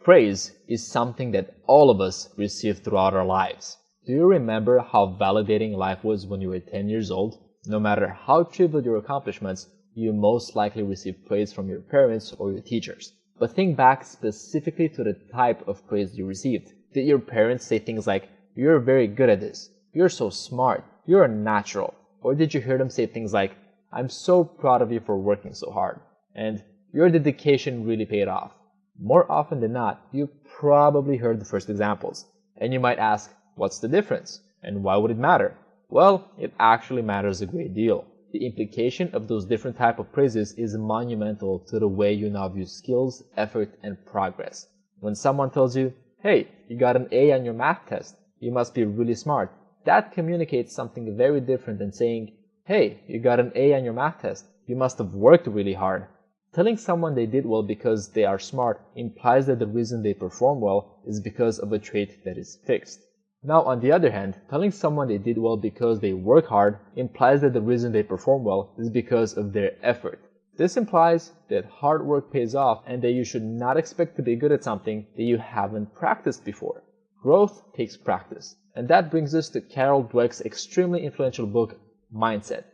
Praise is something that all of us receive throughout our lives. Do you remember how validating life was when you were 10 years old? No matter how trivial your accomplishments, you most likely receive praise from your parents or your teachers. But think back specifically to the type of praise you received. Did your parents say things like, "You're very good at this," "You're so smart," "You're a natural"? Or did you hear them say things like, "I'm so proud of you for working so hard," and "Your dedication really paid off"? More often than not, you probably heard the first examples. And you might ask, what's the difference? And why would it matter? Well, it actually matters a great deal. The implication of those different type of praises is monumental to the way you now view skills, effort, and progress. When someone tells you, "Hey, you got an A on your math test, you must be really smart," that communicates something very different than saying, "Hey, you got an A on your math test, you must have worked really hard." Telling someone they did well because they are smart implies that the reason they perform well is because of a trait that is fixed. Now, on the other hand, telling someone they did well because they work hard implies that the reason they perform well is because of their effort. This implies that hard work pays off and that you should not expect to be good at something that you haven't practiced before. Growth takes practice. And that brings us to Carol Dweck's extremely influential book, Mindset.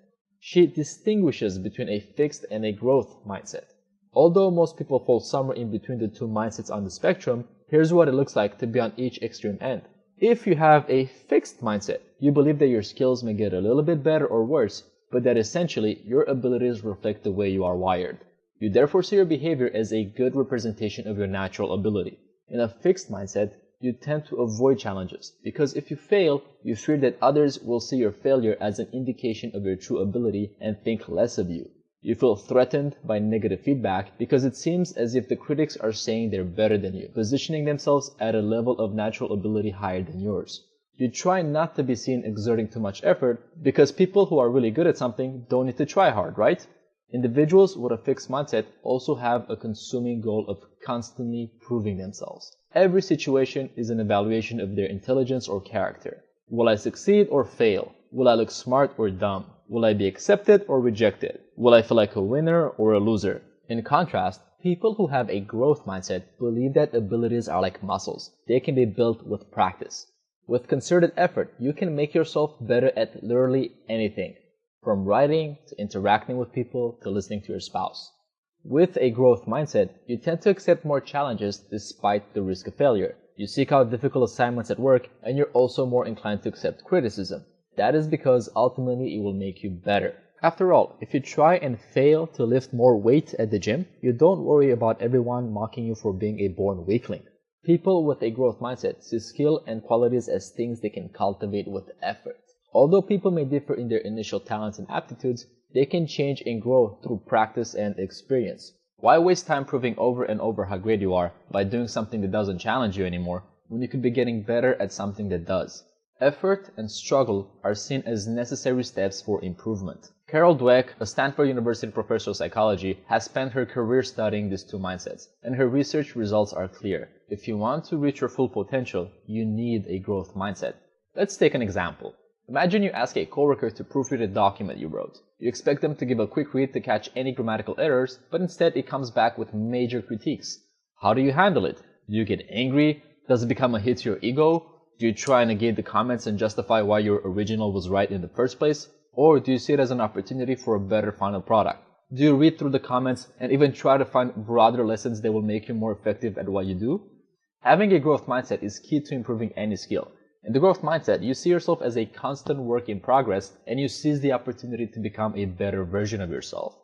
She distinguishes between a fixed and a growth mindset. Although most people fall somewhere in between the two mindsets on the spectrum, here's what it looks like to be on each extreme end. If you have a fixed mindset, you believe that your skills may get a little bit better or worse, but that essentially your abilities reflect the way you are wired. You therefore see your behavior as a good representation of your natural ability. In a fixed mindset, you tend to avoid challenges, because if you fail, you fear that others will see your failure as an indication of your true ability and think less of you. You feel threatened by negative feedback because it seems as if the critics are saying they're better than you, positioning themselves at a level of natural ability higher than yours. You try not to be seen exerting too much effort because people who are really good at something don't need to try hard, right? Individuals with a fixed mindset also have a consuming goal of constantly proving themselves. Every situation is an evaluation of their intelligence or character. Will I succeed or fail? Will I look smart or dumb? Will I be accepted or rejected? Will I feel like a winner or a loser? In contrast, people who have a growth mindset believe that abilities are like muscles. They can be built with practice. With concerted effort, you can make yourself better at literally anything, from writing to interacting with people to listening to your spouse. With a growth mindset, you tend to accept more challenges despite the risk of failure. You seek out difficult assignments at work, and you're also more inclined to accept criticism. That is because ultimately it will make you better. After all, if you try and fail to lift more weight at the gym, you don't worry about everyone mocking you for being a born weakling. People with a growth mindset see skill and qualities as things they can cultivate with effort. Although people may differ in their initial talents and aptitudes, they can change and grow through practice and experience. Why waste time proving over and over how great you are by doing something that doesn't challenge you anymore when you could be getting better at something that does? Effort and struggle are seen as necessary steps for improvement. Carol Dweck, a Stanford University professor of psychology, has spent her career studying these two mindsets, and her research results are clear. If you want to reach your full potential, you need a growth mindset. Let's take an example. Imagine you ask a coworker to proofread a document you wrote. You expect them to give a quick read to catch any grammatical errors, but instead it comes back with major critiques. How do you handle it? Do you get angry? Does it become a hit to your ego? Do you try and negate the comments and justify why your original was right in the first place? Or do you see it as an opportunity for a better final product? Do you read through the comments and even try to find broader lessons that will make you more effective at what you do? Having a growth mindset is key to improving any skill. In the growth mindset, you see yourself as a constant work in progress, and you seize the opportunity to become a better version of yourself.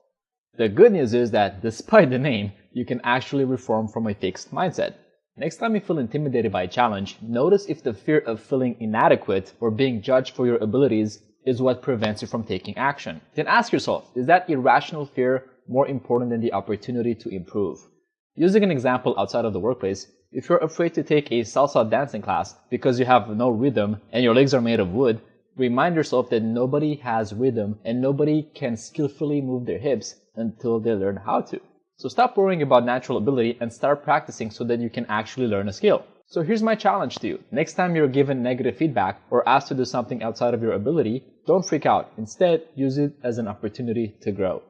The good news is that, despite the name, you can actually reform from a fixed mindset. Next time you feel intimidated by a challenge, notice if the fear of feeling inadequate or being judged for your abilities is what prevents you from taking action. Then ask yourself, is that irrational fear more important than the opportunity to improve? Using an example outside of the workplace, if you're afraid to take a salsa dancing class because you have no rhythm and your legs are made of wood, remind yourself that nobody has rhythm and nobody can skillfully move their hips until they learn how to. So stop worrying about natural ability and start practicing so that you can actually learn a skill. So here's my challenge to you. Next time you're given negative feedback or asked to do something outside of your ability, don't freak out. Instead, use it as an opportunity to grow.